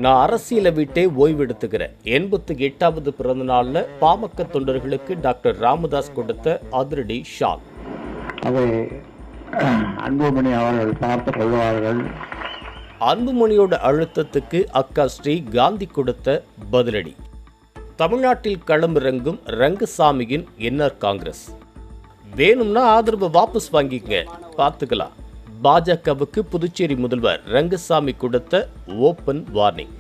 நான் அரசியலை விட்டே ஓய்வெடுத்துக்கிறேன். 88வது பிறந்த நாளில் பாமக தொண்டர்களுக்கு டாக்டர் ராமதாஸ் கொடுத்த அதிரடி ஷாக். அதை அன்புமணி அவர்கள் பார்த்துக் கொள்வார்கள். அன்புமணியோட அழுத்தத்துக்கு அக்கா ஸ்ரீ காந்தி கொடுத்த பதிலடி. தமிழ்நாட்டில் களமிறங்கும் ரங்கசாமியின் என்ஆர் காங்கிரஸ். வேணும்னா ஆதரவு வாபஸ் வாங்கிக்க, பார்த்துக்கலாம். பாஜகவுக்கு புதுச்சேரி முதல்வர் ரங்கசாமி கொடுத்த ஓப்பன் வார்னிங்.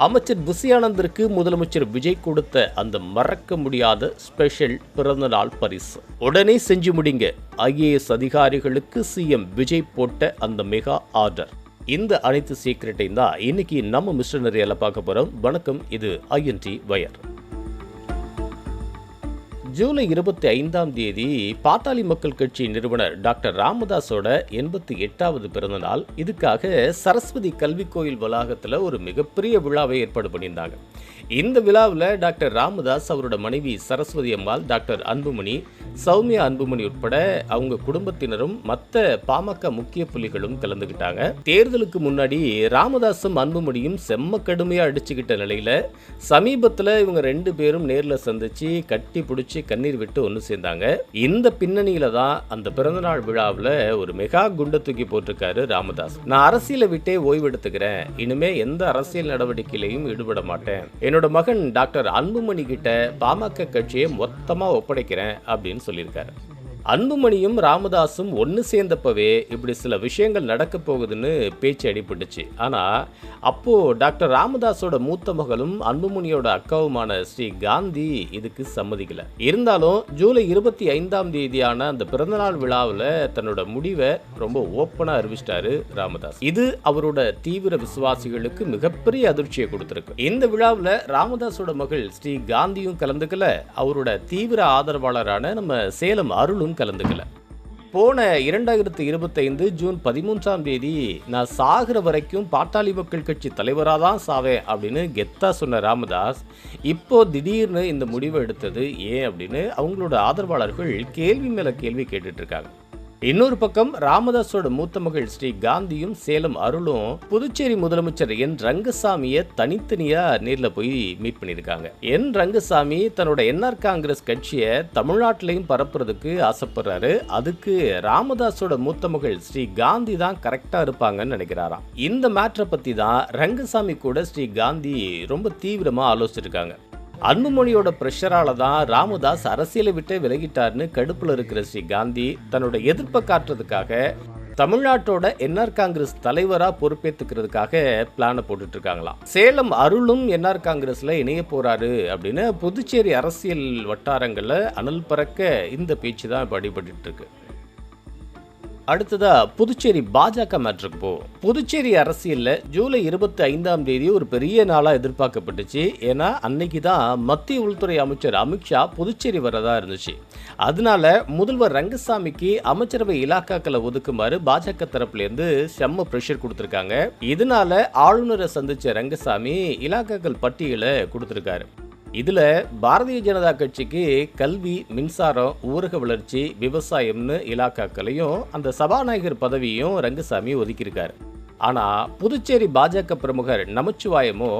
அமைச்சர் புசியானந்திற்கு முதலமைச்சர் விஜய் கொடுத்த அந்த மறக்க முடியாத ஸ்பெஷல் பிறந்தநாள் பரிசு. உடனே செஞ்சு முடிங்க, ஐஏஎஸ் அதிகாரிகளுக்கு சிஎம் விஜய் போட்ட அந்த மெகா ஆர்டர். இந்த அனைத்து சீக்கிரட்டையும் தான் இன்னைக்கு நம்ம மிஸ்டர் நிறையால பார்க்க போறோம். வணக்கம், இது ஐஎன்டி வயர். ஜூலை 25 பாட்டாளி மக்கள் கட்சி நிறுவனர் டாக்டர் ராமதாஸோட 88வது பிறந்தநாள். இதுக்காக சரஸ்வதி கல்வி கோயில் வளாகத்தில் ஒரு மிகப்பெரிய விழாவை ஏற்பாடு பண்ணியிருந்தாங்க. இந்த விழாவில் டாக்டர் ராமதாஸ், அவரோட மனைவி சரஸ்வதி அம்மாள், டாக்டர் அன்புமணி, சௌமியா அன்புமணி உட்பட அவங்க குடும்பத்தினரும் மற்ற பாமக முக்கிய புள்ளிகளும் கலந்துக்கிட்டாங்க. தேர்தலுக்கு முன்னாடி ராமதாஸும் அன்புமணியும் செம்ம கடுமையாக அடிச்சுக்கிட்ட நிலையில் சமீபத்தில் இவங்க 2 பேரும் நேரில் சந்திச்சு கட்டி பிடிச்சி கண்ணீர் விட்டு ஒன்று சேர்ந்தாங்க. இந்த பின்னணியில தான் அந்த பிறந்தநாள் விழாவில் ஒரு மெகா குண்டை தூக்கி போட்டிருக்காரு ராமதாஸ். நான் அரசியலை விட்டே ஓய்வெடுத்துக்கிறேன், இனிமே எந்த அரசியல் நடவடிக்கையிலையும் ஈடுபட மாட்டேன், என்னோட மகன் டாக்டர் அன்புமணி கிட்ட பாமக கட்சியை மொத்தமா ஒப்படைக்கிறேன் அப்படின்னு சொல்லியிருக்காரு. அன்புமணியும் ராமதாஸும் ஒன்று சேர்ந்தப்பவே இப்படி சில விஷயங்கள் நடக்க போகுதுன்னு பேச்சு அடிபட்டுச்சு. ஆனால் அப்போது டாக்டர் ராமதாஸோட மூத்த மகளும் அன்புமணியோட அக்காவுமான ஸ்ரீ காந்தி இதுக்கு சம்மதிக்கலை. இருந்தாலும் ஜூலை 25 அந்த பிறந்தநாள் விழாவில் தன்னோட முடிவை ரொம்ப ஓப்பனாக அறிவிச்சிட்டாரு ராமதாஸ். இது அவரோட தீவிர விசுவாசிகளுக்கு மிகப்பெரிய அதிர்ச்சியை கொடுத்துருக்கு. இந்த விழாவில் ராமதாஸோட மகள் ஸ்ரீ காந்தியும் கலந்துக்கல, அவரோட தீவிர ஆதரவாளரான நம்ம சேலம் அருளும் கலந்துக்கல. போன 2025 ஜூன் 13 நான் சாகிற வரைக்கும் பாட்டாளி மக்கள் கட்சி தலைவராக தான் சாவேன் அப்படின்னு கெத்தா சொன்ன ராமதாஸ் இப்போ திடீர்னு இந்த முடிவை எடுத்தது ஏன் அப்படின்னு அவங்களோட ஆதரவாளர்கள் கேள்வி மேல கேள்வி கேட்டுட்டு இருக்காங்க. இன்னொரு பக்கம் ராமதாஸோட மூத்த மகள் ஸ்ரீ காந்தியும் சேலம் அருளும் புதுச்சேரி முதலமைச்சர் என் ரங்கசாமியை தனித்தனியா நேரில் போய் மீட் பண்ணியிருக்காங்க. என் ரங்கசாமி தன்னோட என்ஆர் காங்கிரஸ் கட்சியை தமிழ்நாட்டிலையும் பரப்புறதுக்கு ஆசைப்படுறாரு. அதுக்கு ராமதாஸோட மூத்த மகள் ஸ்ரீ காந்தி தான் கரெக்டா இருப்பாங்கன்னு நினைக்கிறாராம். இந்த மேட்டரை பத்தி தான் ரங்கசாமி கூட ஸ்ரீ காந்தி ரொம்ப தீவிரமா ஆலோசிச்சிருக்காங்க. அன்புமணியோட பிரஷரால தான் ராமதாஸ் அரசியலை விட்டு விலகிட்டார்னு கடுப்புல இருக்கிற ஸ்ரீ காந்தி தன்னோட எதிர்ப்பை காட்டுறதுக்காக தமிழ்நாட்டோட என்ஆர் காங்கிரஸ் தலைவரா பொறுப்பேற்றுக்கிறதுக்காக பிளான போட்டுட்டு இருக்காங்களாம். சேலம் அருளும் என்ஆர் காங்கிரஸ்ல இணைய போறாரு அப்படின்னு புதுச்சேரி அரசியல் வட்டாரங்கள்ல அனல் பறக்க இந்த பேச்சு தான் அடிபட்டு இருக்கு. அடுத்ததா புதுச்சேரி பாஜக மேட்ருக்கு போ. புதுச்சேரி அரசியல்ல ஜூலை 25 ஒரு பெரிய நாளா எதிர்பார்க்கப்பட்டுச்சு. ஏன்னா அன்னைக்கு தான் மத்திய உள்துறை அமைச்சர் அமித்ஷா புதுச்சேரி வரதா இருந்துச்சு. அதனால முதல்வர் ரங்கசாமிக்கு அமைச்சரவை இலாக்காக்களை ஒதுக்குமாறு பாஜக தரப்புல இருந்து செம்ம பிரஷர் கொடுத்திருக்காங்க. இதனால ஆளுநரை சந்திச்ச ரங்கசாமி இலாக்காக்கள் பட்டியலை கொடுத்திருக்காரு. இதுல பாரதிய ஜனதா கட்சிக்கு கல்வி, மின்சாரம், ஊரக வளர்ச்சி, விவசாயம்னு இலாக்காக்களையும் அந்த சபாநாயகர் பதவியும் ரங்கசாமி ஒதுக்கியிருக்காரு. ஆனா புதுச்சேரி பாஜக பிரமுகர் நமச்சிவாயமோ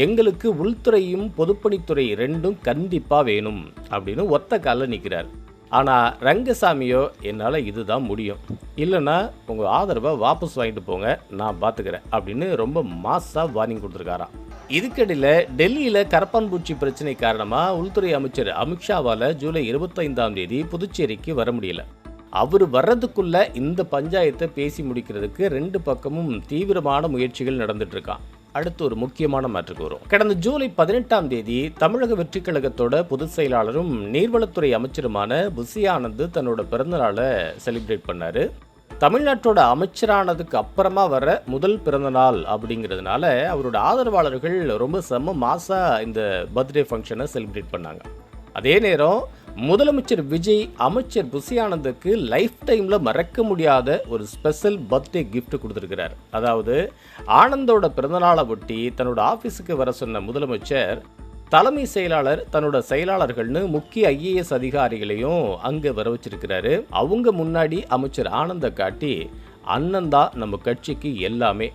எங்களுக்கு உள்துறையும் பொதுப்பணித்துறை 2ம் கண்டிப்பா வேணும் அப்படின்னு ஒத்த கால நிற்கிறார். ஆனா ரங்கசாமியோ என்னால இதுதான் முடியும், இல்லைன்னா உங்க ஆதரவை வாபஸ் வாங்கிட்டு போங்க, நான் பார்த்துக்கிறேன் அப்படின்னு ரொம்ப மாசா வார்னிங் கொடுத்துருக்காராம். இதுக்கிடையில் டெல்லியில் கரப்பான்பூச்சி பிரச்சனை காரணமாக உள்துறை அமைச்சர் அமித்ஷாவால் ஜூலை 25 புதுச்சேரிக்கு வர முடியல. அவர் வர்றதுக்குள்ள இந்த பஞ்சாயத்தை பேசி முடிக்கிறதுக்கு 2 பக்கமும் தீவிரமான முயற்சிகள் நடந்துட்டு இருக்கான். அடுத்து ஒரு முக்கியமான மாற்றுக்கு வரும். கடந்த ஜூலை 18 தமிழக வெற்றி கழகத்தோட பொதுச் செயலாளரும் நீர்வளத்துறை அமைச்சருமான புசியானந்த் தன்னோட பிறந்தநாளை செலிப்ரேட் பண்ணாரு. தமிழ்நாட்டோட அமைச்சரானதுக்கு அப்புறமா வர முதல் பிறந்த நாள் அப்படிங்கிறதுனால அவரோட ஆதரவாளர்கள் ரொம்ப செம்ம மாசா இந்த பர்த்டே ஃபங்க்ஷனை செலிப்ரேட் பண்ணாங்க. அதே நேரம் முதலமைச்சர் விஜய் அமைச்சர் புசியானந்துக்கு லைஃப் டைம்ல மறக்க முடியாத ஒரு ஸ்பெஷல் பர்த்டே கிஃப்ட் கொடுத்துருக்கிறார். அதாவது ஆனந்தோட பிறந்தநாளை ஒட்டி தன்னோட ஆஃபீஸுக்கு வர சொன்ன முதலமைச்சர் தலைமை செயலாளர் தன்னோட செயலாளர்கள்னு முக்கிய ஐஏஎஸ் அதிகாரிகளையும் அங்கே வர வச்சிருக்கிறாரு. அவங்க முன்னாடி அமைச்சர் ஆனந்த காட்டி, அண்ணன் தான் நம்ம கட்சிக்கு எல்லாமே,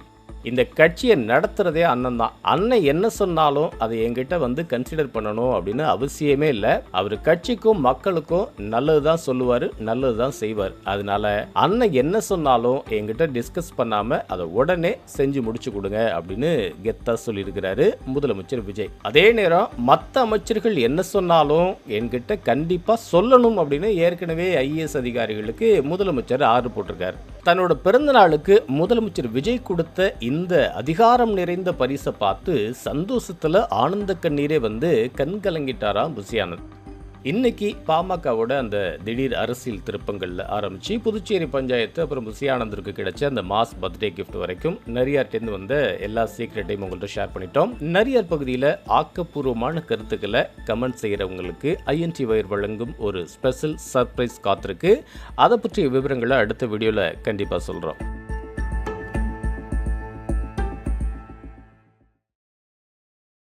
இந்த கட்சியை நடத்துறதே அண்ணன் தான். அண்ணன் என்ன சொன்னாலும் அதை என்கிட்ட வந்து கன்சிடர் பண்ணணும் அப்படின்னு அவசியமே இல்லை. அவர் கட்சிக்கும் மக்களுக்கும் நல்லது தான் சொல்லுவார், நல்லது தான் செய்வார். அதனால அண்ணன் என்ன சொன்னாலும் என்கிட்ட டிஸ்கஸ் பண்ணாம அதை உடனே செஞ்சு முடிச்சு கொடுங்க அப்படின்னு கெத்தா சொல்லியிருக்கிறாரு முதலமைச்சர் விஜய். அதே நேரம் மற்ற அமைச்சர்கள் என்ன சொன்னாலும் என்கிட்ட கண்டிப்பா சொல்லணும் அப்படின்னு ஏற்கனவே IAS அதிகாரிகளுக்கு முதலமைச்சர் ஆர்டர் போட்டிருக்காரு. தன்னோட பிறந்த நாளுக்கு முதலமைச்சர் விஜய் கொடுத்த இந்த அதிகாரம் நிறைந்த பரிசை பார்த்து சந்தோஷத்துல ஆனந்த கண்ணீரே வந்து கண் கலங்கிட்டாராம் புசி ஆனந்த். இன்னைக்கு பாமகவோட அந்த திடீர் அரசியல் திருப்பங்கள்ல ஆரம்பிச்சு புதுச்சேரி பஞ்சாயத்து அப்புறம் புசி ஆனந்திற்கு கிடைச்ச அந்த மாஸ் பர்த்டே கிஃப்ட் வரைக்கும் நரியார்ட்டேருந்து வந்த எல்லா சீக்ரெட்டையும் உங்கள்கிட்ட ஷேர் பண்ணிட்டோம். நரியார் பகுதியில் ஆக்கப்பூர்வமான கருத்துக்களை கமெண்ட் செய்கிறவங்களுக்கு INT வயர் வழங்கும் ஒரு ஸ்பெஷல் சர்ப்ரைஸ் காத்திருக்கு. அதை பற்றிய விவரங்களை அடுத்த வீடியோவில் கண்டிப்பாக சொல்கிறோம்.